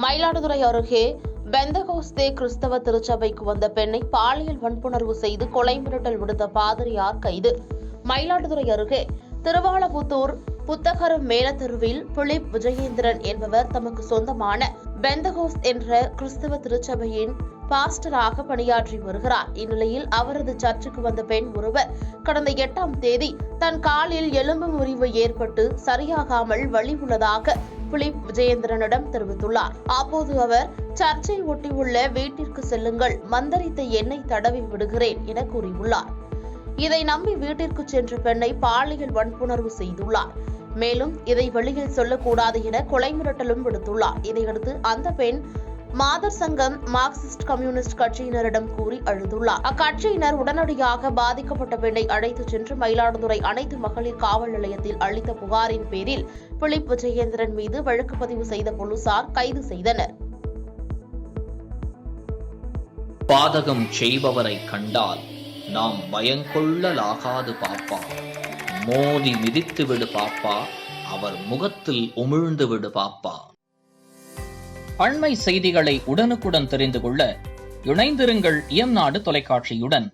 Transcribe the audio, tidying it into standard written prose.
மயிலாடுதுறை அருகே பெந்தகோஸ்தே கிறிஸ்தவ திருச்சபைக்கு வந்த பெண்ணை பாலியல் வன்புணர்வு செய்து கொலை மிரட்டல் விடுத்த பாதிரியார் கைது. மயிலாடுதுறை அருகே திருவாலபுத்தூர் புத்தகரம் மேலத்தெருவில் பிலிப் விஜயேந்திரன் என்பவர் தமக்கு சொந்தமான பெந்தகோஸ்த் என்ற கிறிஸ்தவ திருச்சபையின் பாஸ்டராக பணியாற்றி வருகிறார். இந்நிலையில் அவரது சர்ச்சுக்கு வந்த பெண் ஒருவர் கடந்த 8ஆம் தேதி தன் காலில் எலும்பு முறிவு ஏற்பட்டு சரியாகாமல் வலி உள்ளதாக பிலிப் விஜயேந்திரனிடம் தெரிவித்துள்ளார். அப்போது அவர் சர்ச்சை ஒட்டியுள்ள வீட்டிற்கு செல்லுங்கள், மந்தரித்த எண்ணெய் தடவி விடுகிறேன் என கூறியுள்ளார். இதை நம்பி வீட்டிற்கு சென்ற பெண்ணை பாலியல் வன்புணர்வு செய்துள்ளார். மேலும் இதை வெளியில் சொல்லக்கூடாது என கொலை மிரட்டலும் விடுத்துள்ளார். இதையடுத்து அந்த பெண் மாதர் சங்கம் மார்க்சிஸ்ட் கம்யூனிஸ்ட் கட்சியினரிடம் கூறி அழுதுள்ளார். அக்கட்சியினர் உடனடியாக பாதிக்கப்பட்ட பெண்ணை அழைத்துச் சென்று மயிலாடுதுறை அனைத்து மகளிர் காவல் நிலையத்தில் அளித்த புகாரின் பேரில் பிலிப் விஜயேந்திரன் மீது வழக்கு பதிவு செய்த போலீசார் கைது செய்தனர். பாதகம் செய்பவரை கண்டால் நாம் பயங்கொள்ளலாகாது பாப்பா, மோதி மிதித்து விடு பாப்பா, அவர் முகத்தில் உமிழ்ந்து விடு பாப்பா. அண்மை செய்திகளை உடனுக்குடன் தெரிந்து கொள்ள இணைந்திருங்கள் இயம்நாடு தொலைக்காட்சியுடன்.